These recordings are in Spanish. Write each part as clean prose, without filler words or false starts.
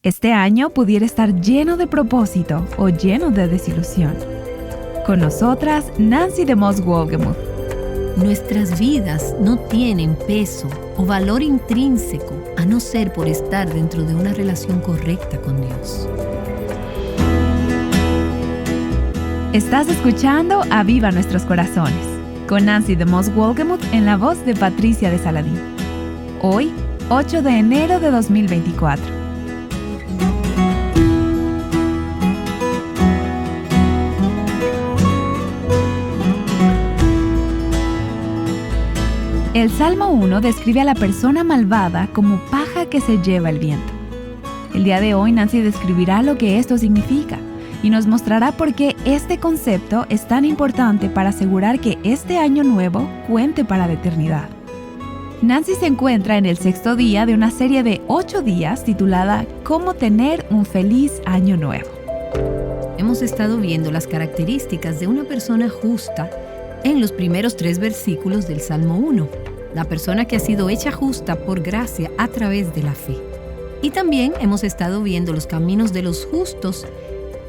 Este año pudiera estar lleno de propósito o lleno de desilusión. Con nosotras, Nancy DeMoss Wolgemuth. Nuestras vidas no tienen peso o valor intrínseco a no ser por estar dentro de una relación correcta con Dios. Estás escuchando Aviva Nuestros Corazones, con Nancy DeMoss Wolgemuth en la voz de Patricia de Saladín. Hoy, 8 de enero de 2024. El Salmo 1 describe a la persona malvada como paja que se lleva el viento. El día de hoy Nancy describirá lo que esto significa y nos mostrará por qué este concepto es tan importante para asegurar que este año nuevo cuente para la eternidad. Nancy se encuentra en el 6º día de una serie de 8 días titulada Cómo tener un feliz año nuevo. Hemos estado viendo las características de una persona justa en los primeros 3 versículos del Salmo 1, la persona que ha sido hecha justa por gracia a través de la fe. Y también hemos estado viendo los caminos de los justos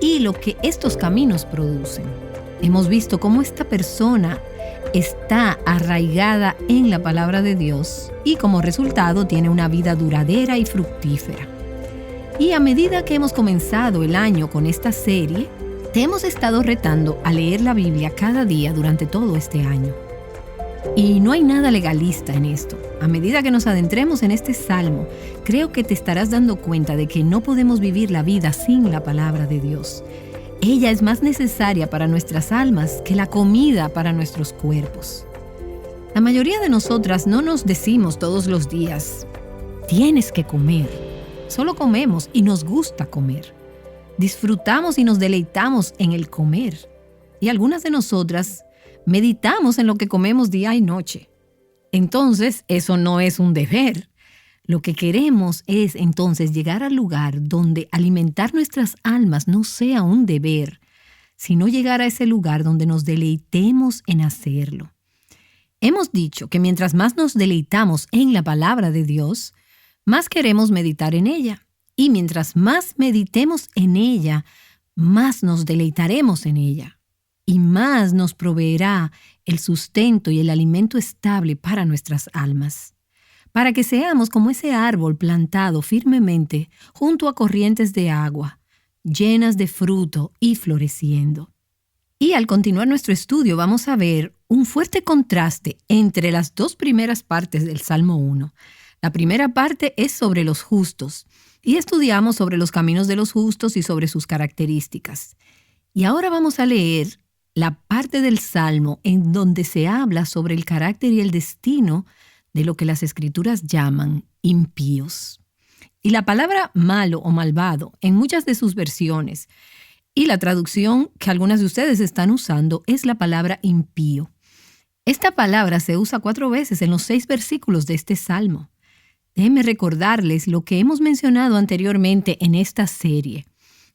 y lo que estos caminos producen. Hemos visto cómo esta persona está arraigada en la palabra de Dios y como resultado tiene una vida duradera y fructífera. Y a medida que hemos comenzado el año con esta serie, te hemos estado retando a leer la Biblia cada día durante todo este año. Y no hay nada legalista en esto. A medida que nos adentremos en este salmo, creo que te estarás dando cuenta de que no podemos vivir la vida sin la palabra de Dios. Ella es más necesaria para nuestras almas que la comida para nuestros cuerpos. La mayoría de nosotras no nos decimos todos los días, tienes que comer. Solo comemos y nos gusta comer. Disfrutamos y nos deleitamos en el comer. Y algunas de nosotras meditamos en lo que comemos día y noche. Entonces, eso no es un deber. Lo que queremos es entonces llegar al lugar donde alimentar nuestras almas no sea un deber, sino llegar a ese lugar donde nos deleitemos en hacerlo. Hemos dicho que mientras más nos deleitamos en la palabra de Dios, más queremos meditar en ella. Y mientras más meditemos en ella, más nos deleitaremos en ella. Y más nos proveerá el sustento y el alimento estable para nuestras almas. Para que seamos como ese árbol plantado firmemente junto a corrientes de agua, llenas de fruto y floreciendo. Y al continuar nuestro estudio vamos a ver un fuerte contraste entre las 2 primeras partes del Salmo 1. La primera parte es sobre los justos. Y estudiamos sobre los caminos de los justos y sobre sus características. Y ahora vamos a leer la parte del Salmo en donde se habla sobre el carácter y el destino de lo que las Escrituras llaman impíos. Y la palabra malo o malvado en muchas de sus versiones y la traducción que algunas de ustedes están usando es la palabra impío. Esta palabra se usa 4 veces en los 6 versículos de este Salmo. Déjenme recordarles lo que hemos mencionado anteriormente en esta serie.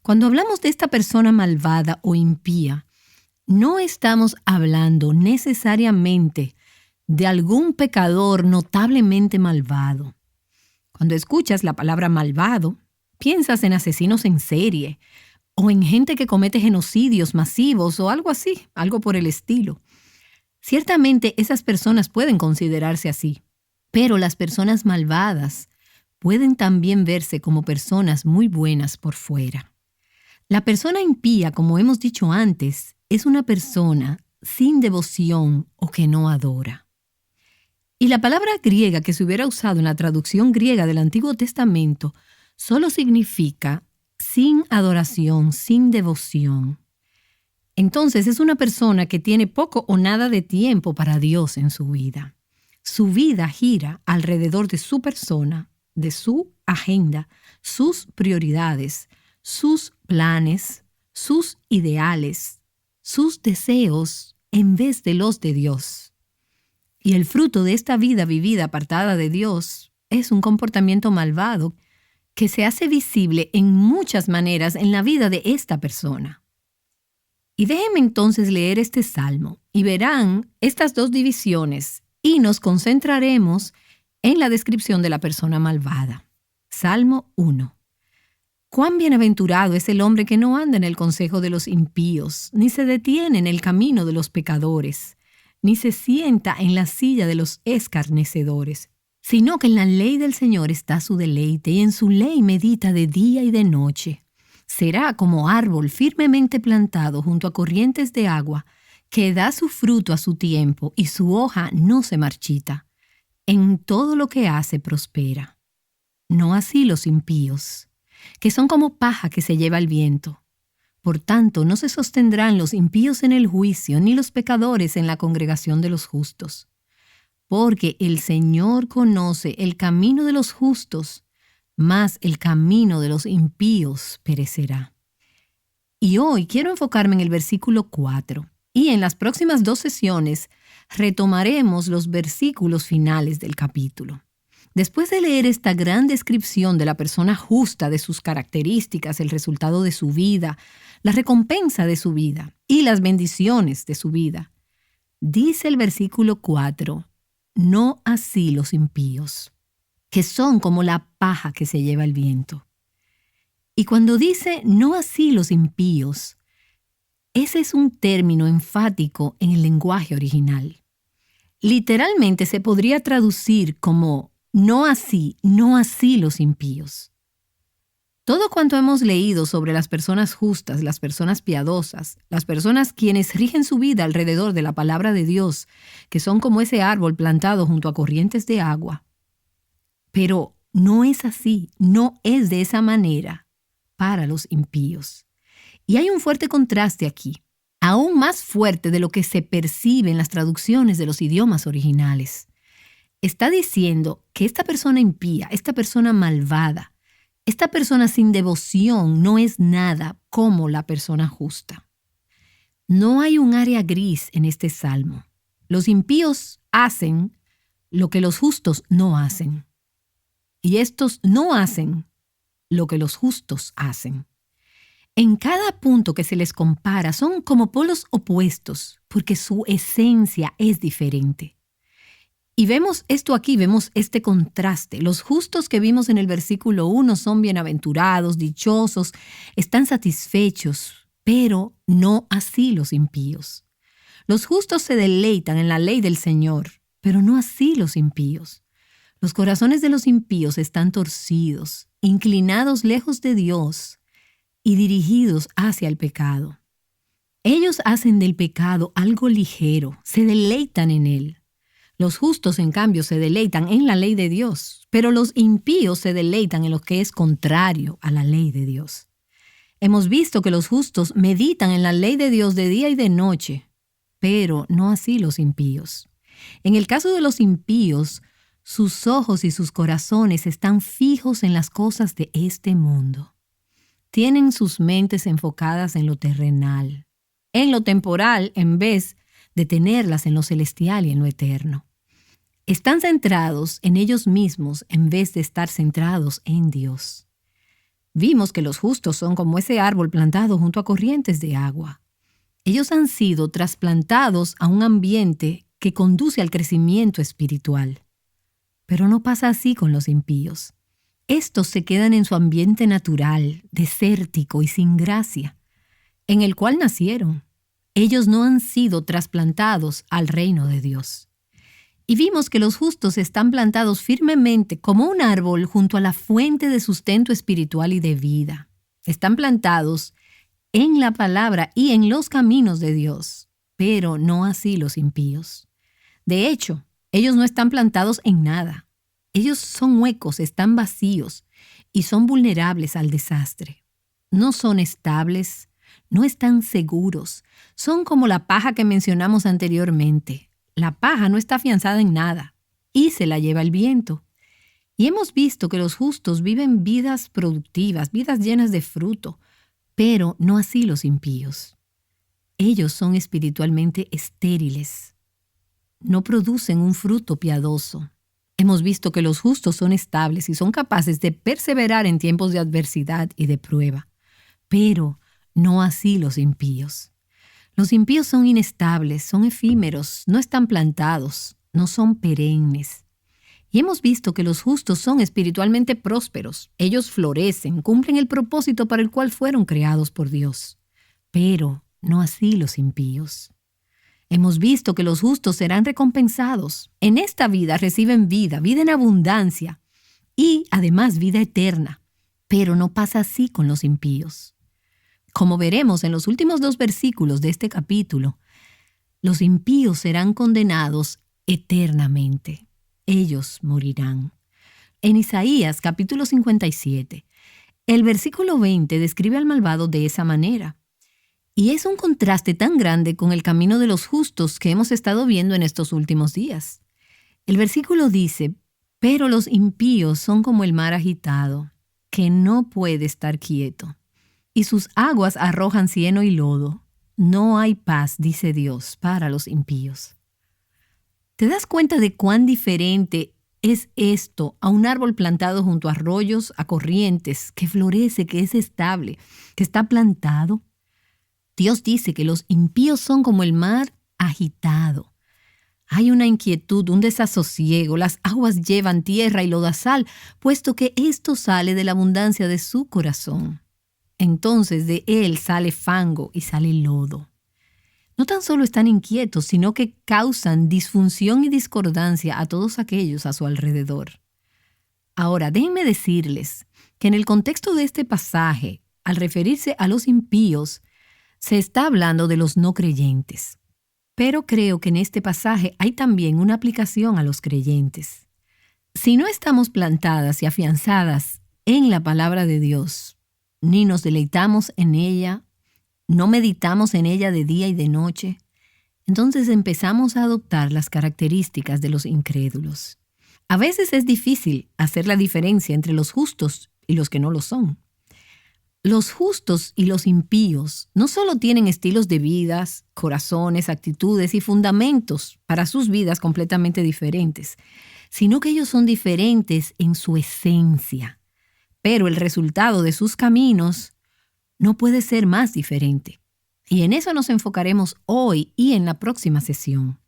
Cuando hablamos de esta persona malvada o impía, no estamos hablando necesariamente de algún pecador notablemente malvado. Cuando escuchas la palabra malvado, piensas en asesinos en serie o en gente que comete genocidios masivos o algo así, algo por el estilo. Ciertamente esas personas pueden considerarse así. Pero las personas malvadas pueden también verse como personas muy buenas por fuera. La persona impía, como hemos dicho antes, es una persona sin devoción o que no adora. Y la palabra griega que se hubiera usado en la traducción griega del Antiguo Testamento solo significa sin adoración, sin devoción. Entonces es una persona que tiene poco o nada de tiempo para Dios en su vida. Su vida gira alrededor de su persona, de su agenda, sus prioridades, sus planes, sus ideales, sus deseos, en vez de los de Dios. Y el fruto de esta vida vivida apartada de Dios es un comportamiento malvado que se hace visible en muchas maneras en la vida de esta persona. Y déjenme entonces leer este salmo y verán estas 2 divisiones y nos concentraremos en la descripción de la persona malvada. Salmo 1. Cuán bienaventurado es el hombre que no anda en el consejo de los impíos, ni se detiene en el camino de los pecadores, ni se sienta en la silla de los escarnecedores, sino que en la ley del Señor está su deleite, y en su ley medita de día y de noche. Será como árbol firmemente plantado junto a corrientes de agua, que da su fruto a su tiempo, y su hoja no se marchita. En todo lo que hace prospera. No así los impíos, que son como paja que se lleva el viento. Por tanto, no se sostendrán los impíos en el juicio, ni los pecadores en la congregación de los justos. Porque el Señor conoce el camino de los justos, mas el camino de los impíos perecerá. Y hoy quiero enfocarme en el versículo 4, y en las próximas 2 sesiones retomaremos los versículos finales del capítulo. Después de leer esta gran descripción de la persona justa, de sus características, el resultado de su vida, la recompensa de su vida y las bendiciones de su vida, dice el versículo 4, no así los impíos, que son como la paja que se lleva el viento. Y cuando dice no así los impíos, ese es un término enfático en el lenguaje original. Literalmente se podría traducir como no así los impíos. Todo cuanto hemos leído sobre las personas justas, las personas piadosas, las personas quienes rigen su vida alrededor de la palabra de Dios, que son como ese árbol plantado junto a corrientes de agua. Pero no es así, no es de esa manera para los impíos. Y hay un fuerte contraste aquí, aún más fuerte de lo que se percibe en las traducciones de los idiomas originales. Está diciendo que esta persona impía, esta persona malvada, esta persona sin devoción no es nada como la persona justa. No hay un área gris en este salmo. Los impíos hacen lo que los justos no hacen. Y estos no hacen lo que los justos hacen. En cada punto que se les compara son como polos opuestos, porque su esencia es diferente. Y vemos esto aquí, vemos este contraste. Los justos que vimos en el versículo 1 son bienaventurados, dichosos, están satisfechos, pero no así los impíos. Los justos se deleitan en la ley del Señor, pero no así los impíos. Los corazones de los impíos están torcidos, inclinados lejos de Dios y dirigidos hacia el pecado. Ellos hacen del pecado algo ligero, se deleitan en él. Los justos, en cambio, se deleitan en la ley de Dios, pero los impíos se deleitan en lo que es contrario a la ley de Dios. Hemos visto que los justos meditan en la ley de Dios de día y de noche, pero no así los impíos. En el caso de los impíos, sus ojos y sus corazones están fijos en las cosas de este mundo. Tienen sus mentes enfocadas en lo terrenal, en lo temporal, en vez de tenerlas en lo celestial y en lo eterno. Están centrados en ellos mismos en vez de estar centrados en Dios. Vimos que los justos son como ese árbol plantado junto a corrientes de agua. Ellos han sido trasplantados a un ambiente que conduce al crecimiento espiritual. Pero no pasa así con los impíos. Estos se quedan en su ambiente natural, desértico y sin gracia, en el cual nacieron. Ellos no han sido trasplantados al reino de Dios. Y vimos que los justos están plantados firmemente como un árbol junto a la fuente de sustento espiritual y de vida. Están plantados en la palabra y en los caminos de Dios, pero no así los impíos. De hecho, ellos no están plantados en nada. Ellos son huecos, están vacíos y son vulnerables al desastre. No son estables, no están seguros. Son como la paja que mencionamos anteriormente. La paja no está afianzada en nada y se la lleva el viento. Y hemos visto que los justos viven vidas productivas, vidas llenas de fruto, pero no así los impíos. Ellos son espiritualmente estériles. No producen un fruto piadoso. Hemos visto que los justos son estables y son capaces de perseverar en tiempos de adversidad y de prueba, pero no así los impíos. Los impíos son inestables, son efímeros, no están plantados, no son perennes. Y hemos visto que los justos son espiritualmente prósperos. Ellos florecen, cumplen el propósito para el cual fueron creados por Dios. Pero no así los impíos. Hemos visto que los justos serán recompensados. En esta vida reciben vida en abundancia y además vida eterna. Pero no pasa así con los impíos. Como veremos en los últimos 2 versículos de este capítulo, los impíos serán condenados eternamente. Ellos morirán. En Isaías capítulo 57, el versículo 20 describe al malvado de esa manera. Y es un contraste tan grande con el camino de los justos que hemos estado viendo en estos últimos días. El versículo dice: pero los impíos son como el mar agitado, que no puede estar quieto, y sus aguas arrojan cieno y lodo. No hay paz, dice Dios, para los impíos. ¿Te das cuenta de cuán diferente es esto a un árbol plantado junto a arroyos, a corrientes, que florece, que es estable, que está plantado? Dios dice que los impíos son como el mar agitado. Hay una inquietud, un desasosiego, las aguas llevan tierra y lodazal, puesto que esto sale de la abundancia de su corazón. Entonces de él sale fango y sale lodo. No tan solo están inquietos, sino que causan disfunción y discordancia a todos aquellos a su alrededor. Ahora, déjenme decirles que en el contexto de este pasaje, al referirse a los impíos, se está hablando de los no creyentes. Pero creo que en este pasaje hay también una aplicación a los creyentes. Si no estamos plantadas y afianzadas en la palabra de Dios, ni nos deleitamos en ella, no meditamos en ella de día y de noche, entonces empezamos a adoptar las características de los incrédulos. A veces es difícil hacer la diferencia entre los justos y los que no lo son. Los justos y los impíos no solo tienen estilos de vidas, corazones, actitudes y fundamentos para sus vidas completamente diferentes, sino que ellos son diferentes en su esencia. Pero el resultado de sus caminos no puede ser más diferente. Y en eso nos enfocaremos hoy y en la próxima sesión.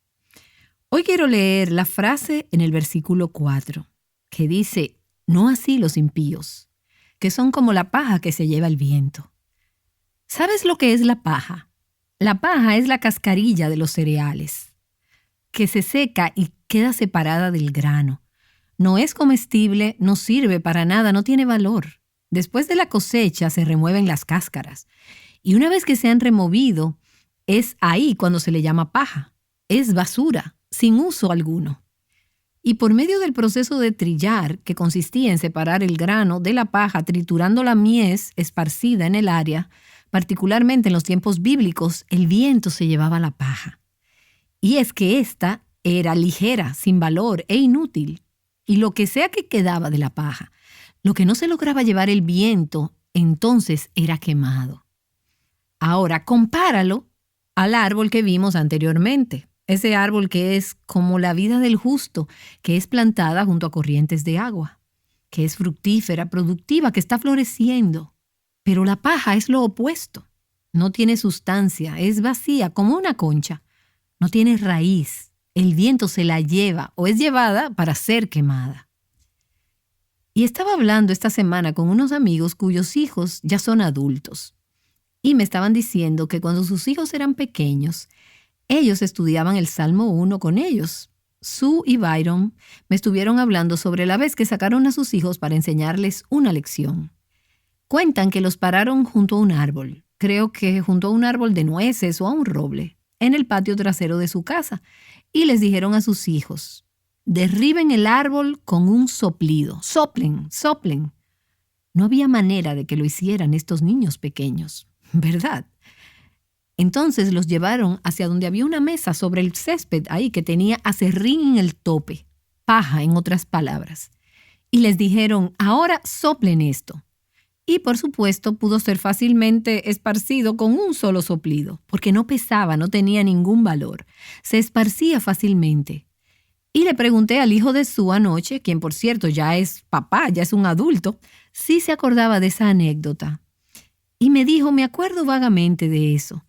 Hoy quiero leer la frase en el versículo 4, que dice: no así los impíos, que son como la paja que se lleva el viento. ¿Sabes lo que es la paja? La paja es la cascarilla de los cereales, que se seca y queda separada del grano. No es comestible, no sirve para nada, no tiene valor. Después de la cosecha se remueven las cáscaras. Y una vez que se han removido, es ahí cuando se le llama paja. Es basura, sin uso alguno. Y por medio del proceso de trillar, que consistía en separar el grano de la paja triturando la mies esparcida en el área, particularmente en los tiempos bíblicos, el viento se llevaba la paja. Y es que ésta era ligera, sin valor e inútil. Y lo que sea que quedaba de la paja, lo que no se lograba llevar el viento, entonces era quemado. Ahora, compáralo al árbol que vimos anteriormente. Ese árbol que es como la vida del justo, que es plantada junto a corrientes de agua, que es fructífera, productiva, que está floreciendo. Pero la paja es lo opuesto. No tiene sustancia, es vacía como una concha. No tiene raíz. El viento se la lleva o es llevada para ser quemada. Y estaba hablando esta semana con unos amigos cuyos hijos ya son adultos. Y me estaban diciendo que cuando sus hijos eran pequeños, ellos estudiaban el Salmo 1 con ellos. Sue y Byron me estuvieron hablando sobre la vez que sacaron a sus hijos para enseñarles una lección. Cuentan que los pararon junto a un árbol, creo que junto a un árbol de nueces o a un roble, en el patio trasero de su casa, y les dijeron a sus hijos: derriben el árbol con un soplido. Soplen, soplen. No había manera de que lo hicieran estos niños pequeños, ¿verdad? Entonces los llevaron hacia donde había una mesa sobre el césped ahí que tenía aserrín en el tope, paja en otras palabras. Y les dijeron: ahora soplen esto. Y por supuesto pudo ser fácilmente esparcido con un solo soplido, porque no pesaba, no tenía ningún valor. Se esparcía fácilmente. Y le pregunté al hijo de Sue anoche, quien por cierto ya es papá, ya es un adulto, si se acordaba de esa anécdota. Y me dijo: me acuerdo vagamente de eso.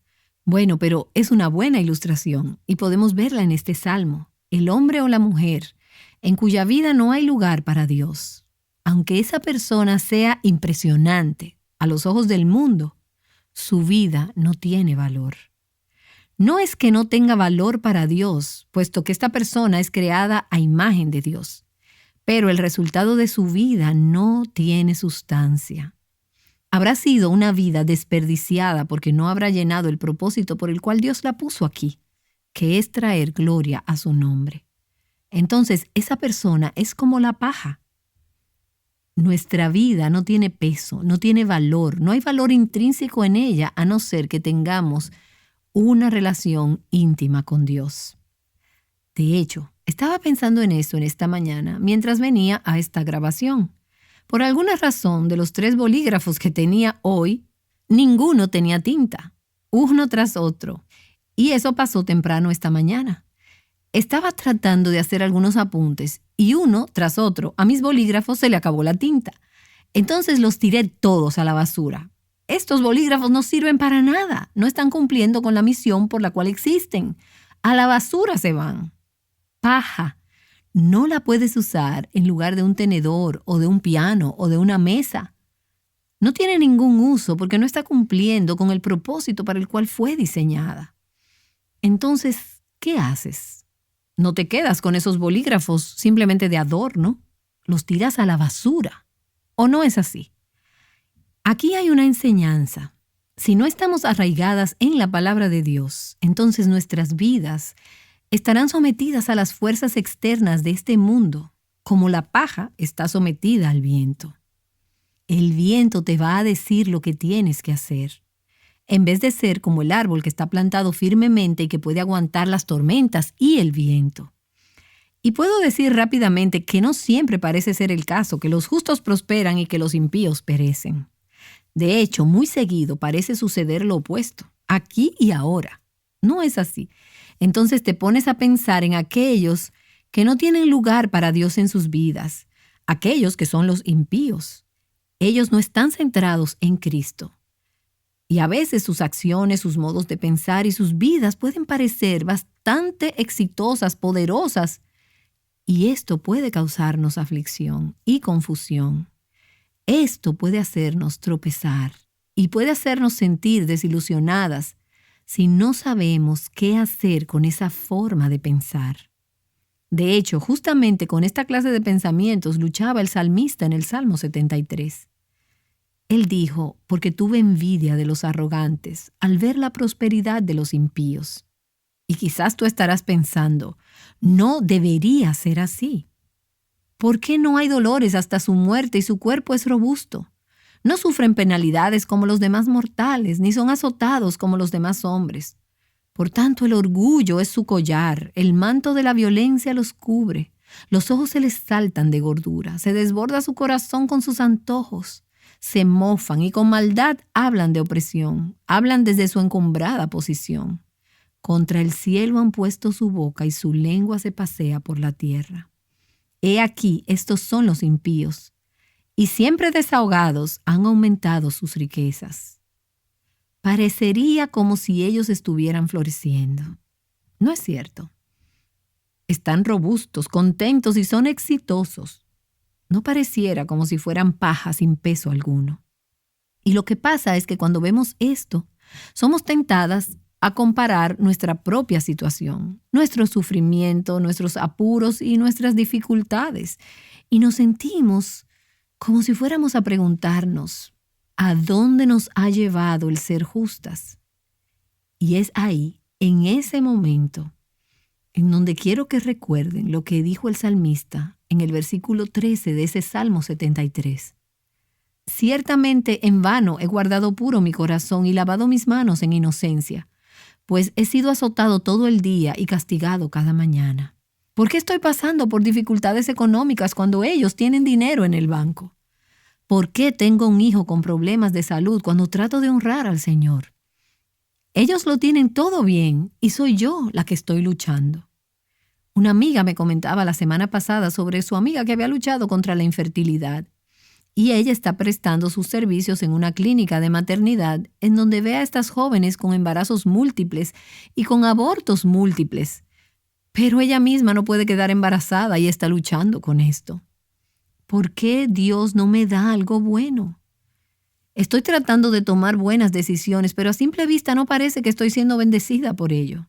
Bueno, pero es una buena ilustración y podemos verla en este salmo. El hombre o la mujer en cuya vida no hay lugar para Dios, aunque esa persona sea impresionante a los ojos del mundo, su vida no tiene valor. No es que no tenga valor para Dios, puesto que esta persona es creada a imagen de Dios, pero el resultado de su vida no tiene sustancia. Habrá sido una vida desperdiciada porque no habrá llenado el propósito por el cual Dios la puso aquí, que es traer gloria a su nombre. Entonces, esa persona es como la paja. Nuestra vida no tiene peso, no tiene valor, no hay valor intrínseco en ella a no ser que tengamos una relación íntima con Dios. De hecho, estaba pensando en eso en esta mañana mientras venía a esta grabación. Por alguna razón, de los 3 bolígrafos que tenía hoy, ninguno tenía tinta, uno tras otro. Y eso pasó temprano esta mañana. Estaba tratando de hacer algunos apuntes y uno tras otro a mis bolígrafos se le acabó la tinta. Entonces los tiré todos a la basura. Estos bolígrafos no sirven para nada, no están cumpliendo con la misión por la cual existen. A la basura se van. Paja. No la puedes usar en lugar de un tenedor o de un piano o de una mesa. No tiene ningún uso porque no está cumpliendo con el propósito para el cual fue diseñada. Entonces, ¿qué haces? No te quedas con esos bolígrafos simplemente de adorno. Los tiras a la basura. ¿O no es así? Aquí hay una enseñanza. Si no estamos arraigadas en la palabra de Dios, entonces nuestras vidas estarán sometidas a las fuerzas externas de este mundo, como la paja está sometida al viento. El viento te va a decir lo que tienes que hacer, en vez de ser como el árbol que está plantado firmemente y que puede aguantar las tormentas y el viento. Y puedo decir rápidamente que no siempre parece ser el caso, que los justos prosperan y que los impíos perecen. De hecho, muy seguido parece suceder lo opuesto, aquí y ahora. No es así. Entonces te pones a pensar en aquellos que no tienen lugar para Dios en sus vidas, aquellos que son los impíos. Ellos no están centrados en Cristo. Y a veces sus acciones, sus modos de pensar y sus vidas pueden parecer bastante exitosas, poderosas, y esto puede causarnos aflicción y confusión. Esto puede hacernos tropezar y puede hacernos sentir desilusionadas si no sabemos qué hacer con esa forma de pensar. De hecho, justamente con esta clase de pensamientos luchaba el salmista en el Salmo 73. Él dijo, porque tuve envidia de los arrogantes al ver la prosperidad de los impíos. Y quizás tú estarás pensando, no debería ser así. ¿Por qué no hay dolores hasta su muerte y su cuerpo es robusto? No sufren penalidades como los demás mortales, ni son azotados como los demás hombres. Por tanto, el orgullo es su collar, el manto de la violencia los cubre, los ojos se les saltan de gordura, se desborda su corazón con sus antojos, se mofan y con maldad hablan de opresión, hablan desde su encumbrada posición. Contra el cielo han puesto su boca y su lengua se pasea por la tierra. He aquí, estos son los impíos, y siempre desahogados han aumentado sus riquezas. Parecería como si ellos estuvieran floreciendo. No es cierto. Están robustos, contentos y son exitosos. No pareciera como si fueran paja sin peso alguno. Y lo que pasa es que cuando vemos esto, somos tentadas a comparar nuestra propia situación, nuestro sufrimiento, nuestros apuros y nuestras dificultades. Y nos sentimos como si fuéramos a preguntarnos, ¿a dónde nos ha llevado el ser justas? Y es ahí, en ese momento, en donde quiero que recuerden lo que dijo el salmista en el versículo 13 de ese Salmo 73. Ciertamente en vano he guardado puro mi corazón y lavado mis manos en inocencia, pues he sido azotado todo el día y castigado cada mañana. ¿Por qué estoy pasando por dificultades económicas cuando ellos tienen dinero en el banco? ¿Por qué tengo un hijo con problemas de salud cuando trato de honrar al Señor? Ellos lo tienen todo bien y soy yo la que estoy luchando. Una amiga me comentaba la semana pasada sobre su amiga que había luchado contra la infertilidad y ella está prestando sus servicios en una clínica de maternidad en donde ve a estas jóvenes con embarazos múltiples y con abortos múltiples. pero ella misma no puede quedar embarazada y está luchando con esto. ¿Por qué Dios no me da algo bueno? Estoy tratando de tomar buenas decisiones, pero a simple vista no parece que estoy siendo bendecida por ello.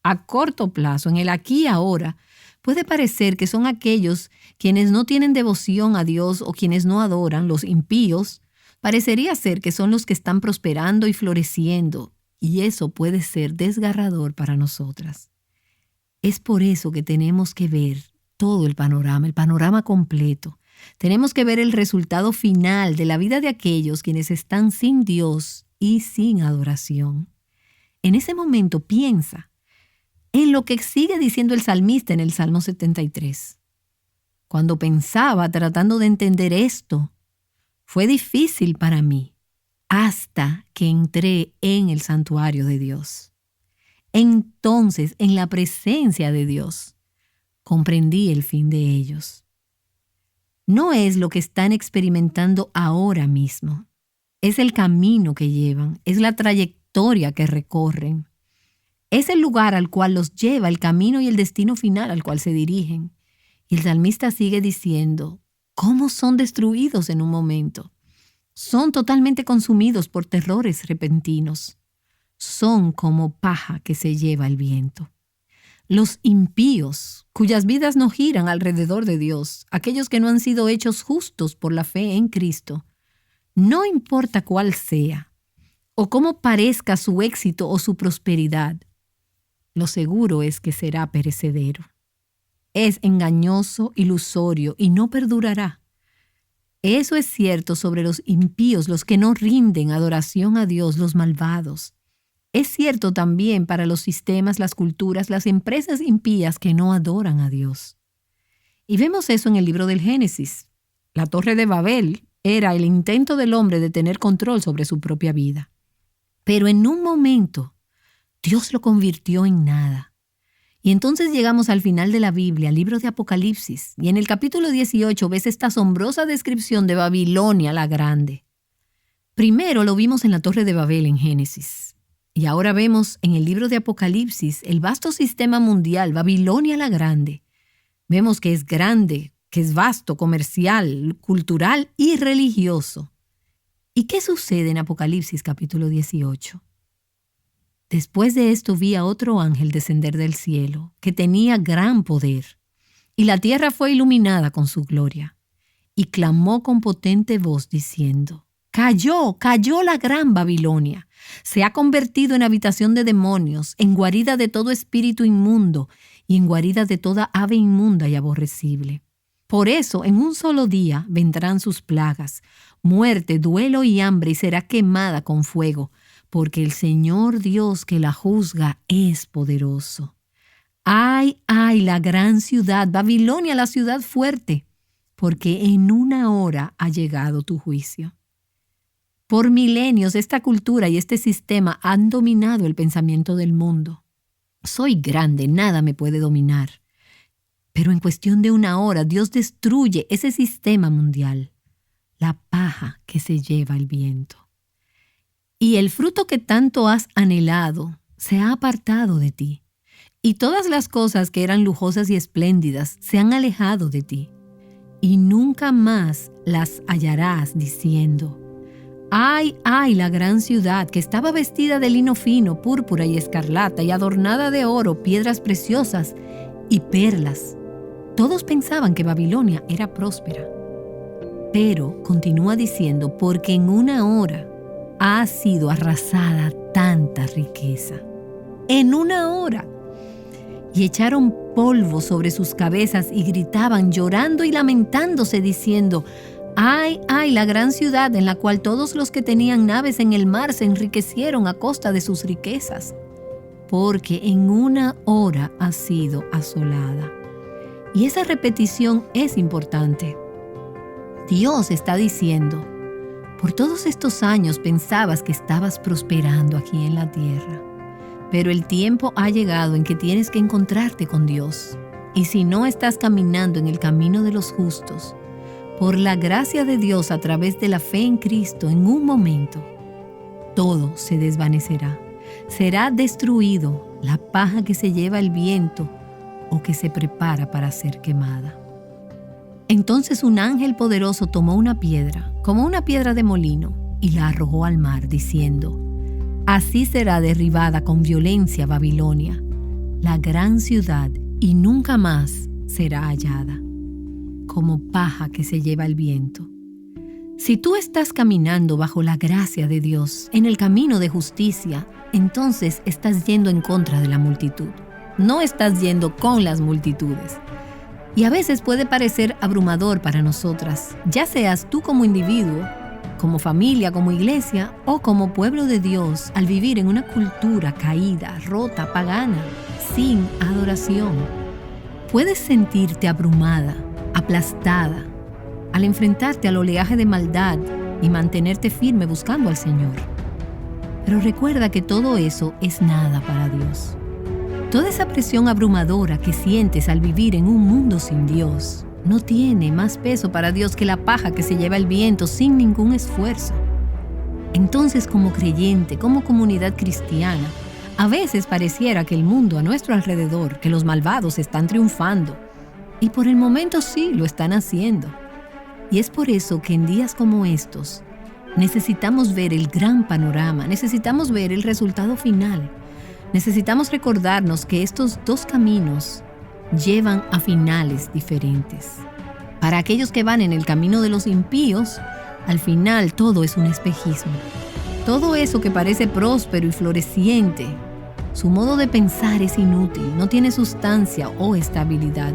A corto plazo, en el aquí y ahora, puede parecer que son aquellos quienes no tienen devoción a Dios o quienes no adoran, los impíos. Parecería ser que son los que están prosperando y floreciendo, y eso puede ser desgarrador para nosotras. Es por eso que tenemos que ver todo el panorama completo. Tenemos que ver el resultado final de la vida de aquellos quienes están sin Dios y sin adoración. En ese momento piensa en lo que sigue diciendo el salmista en el Salmo 73. Cuando pensaba tratando de entender esto, fue difícil para mí hasta que entré en el santuario de Dios. Entonces, en la presencia de Dios, comprendí el fin de ellos. No es lo que están experimentando ahora mismo. Es el camino que llevan, es la trayectoria que recorren. Es el lugar al cual los lleva el camino y el destino final al cual se dirigen. Y el salmista sigue diciendo, ¿cómo son destruidos en un momento? Son totalmente consumidos por terrores repentinos. Son como paja que se lleva el viento. Los impíos, cuyas vidas no giran alrededor de Dios, aquellos que no han sido hechos justos por la fe en Cristo, no importa cuál sea, o cómo parezca su éxito o su prosperidad, lo seguro es que será perecedero. Es engañoso, ilusorio y no perdurará. Eso es cierto sobre los impíos, los que no rinden adoración a Dios, los malvados. Es cierto también para los sistemas, las culturas, las empresas impías que no adoran a Dios. Y vemos eso en el libro del Génesis. La Torre de Babel era el intento del hombre de tener control sobre su propia vida. Pero en un momento, Dios lo convirtió en nada. Y entonces llegamos al final de la Biblia, al libro de Apocalipsis, y en el capítulo 18 ves esta asombrosa descripción de Babilonia la Grande. Primero lo vimos en la Torre de Babel en Génesis. Y ahora vemos en el libro de Apocalipsis el vasto sistema mundial, Babilonia la Grande. Vemos que es grande, que es vasto, comercial, cultural y religioso. ¿Y qué sucede en Apocalipsis capítulo 18? Después de esto vi a otro ángel descender del cielo, que tenía gran poder, y la tierra fue iluminada con su gloria. Y clamó con potente voz diciendo, Cayó la gran Babilonia. Se ha convertido en habitación de demonios, en guarida de todo espíritu inmundo y en guarida de toda ave inmunda y aborrecible. Por eso, en un solo día vendrán sus plagas, muerte, duelo y hambre, y será quemada con fuego, porque el Señor Dios que la juzga es poderoso. ¡Ay, ay, la gran ciudad, Babilonia, la ciudad fuerte! Porque en una hora ha llegado tu juicio. Por milenios esta cultura y este sistema han dominado el pensamiento del mundo. Soy grande, nada me puede dominar. Pero en cuestión de una hora Dios destruye ese sistema mundial, la paja que se lleva el viento. Y el fruto que tanto has anhelado se ha apartado de ti, y todas las cosas que eran lujosas y espléndidas se han alejado de ti, y nunca más las hallarás diciendo, ¡ay, ay, la gran ciudad que estaba vestida de lino fino, púrpura y escarlata y adornada de oro, piedras preciosas y perlas! Todos pensaban que Babilonia era próspera. Pero continúa diciendo, porque en una hora ha sido arrasada tanta riqueza. En una hora. Y echaron polvo sobre sus cabezas y gritaban llorando y lamentándose diciendo, ¡ay, ay, la gran ciudad en la cual todos los que tenían naves en el mar se enriquecieron a costa de sus riquezas! Porque en una hora ha sido asolada. Y esa repetición es importante. Dios está diciendo, por todos estos años pensabas que estabas prosperando aquí en la tierra, pero el tiempo ha llegado en que tienes que encontrarte con Dios. Y si no estás caminando en el camino de los justos, por la gracia de Dios a través de la fe en Cristo, en un momento, todo se desvanecerá. Será destruido la paja que se lleva el viento o que se prepara para ser quemada. Entonces un ángel poderoso tomó una piedra, como una piedra de molino, y la arrojó al mar, diciendo: Así será derribada con violencia Babilonia, la gran ciudad, y nunca más será hallada, como paja que se lleva el viento. Si tú estás caminando bajo la gracia de Dios, en el camino de justicia, entonces estás yendo en contra de la multitud. No estás yendo con las multitudes. Y a veces puede parecer abrumador para nosotras, ya seas tú como individuo, como familia, como iglesia o como pueblo de Dios, al vivir en una cultura caída, rota, pagana, sin adoración. Puedes sentirte abrumada, aplastada, al enfrentarte al oleaje de maldad y mantenerte firme buscando al Señor. Pero recuerda que todo eso es nada para Dios. Toda esa presión abrumadora que sientes al vivir en un mundo sin Dios no tiene más peso para Dios que la paja que se lleva el viento sin ningún esfuerzo. Entonces, como creyente, como comunidad cristiana, a veces pareciera que el mundo a nuestro alrededor, que los malvados están triunfando. Y por el momento sí lo están haciendo. Y es por eso que en días como estos necesitamos ver el gran panorama, necesitamos ver el resultado final. Necesitamos recordarnos que estos dos caminos llevan a finales diferentes. Para aquellos que van en el camino de los impíos, al final todo es un espejismo. Todo eso que parece próspero y floreciente, su modo de pensar es inútil, no tiene sustancia o estabilidad.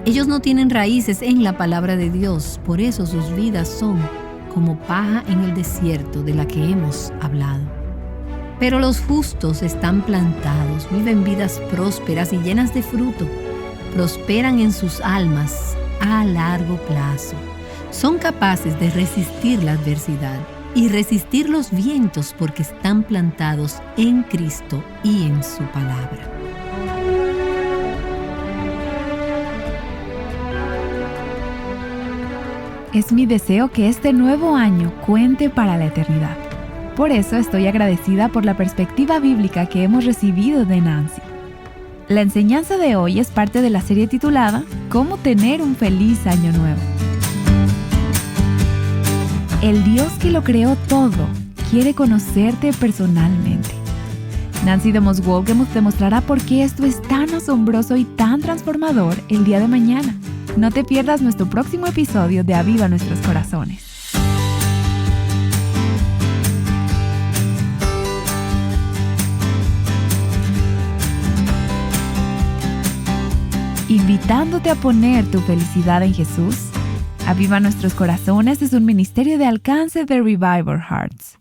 Ellos no tienen raíces en la palabra de Dios, por eso sus vidas son como paja en el desierto de la que hemos hablado. Pero los justos están plantados, viven vidas prósperas y llenas de fruto, prosperan en sus almas a largo plazo. Son capaces de resistir la adversidad y resistir los vientos porque están plantados en Cristo y en su palabra. Es mi deseo que este nuevo año cuente para la eternidad. Por eso estoy agradecida por la perspectiva bíblica que hemos recibido de Nancy. La enseñanza de hoy es parte de la serie titulada ¿Cómo tener un feliz año nuevo? El Dios que lo creó todo quiere conocerte personalmente. Nancy DeMoss Wolgemuth te mostrará por qué esto es tan asombroso y tan transformador el día de mañana. No te pierdas nuestro próximo episodio de Aviva Nuestros Corazones. Invitándote a poner tu felicidad en Jesús. Aviva Nuestros Corazones es un ministerio de alcance de Revival Hearts.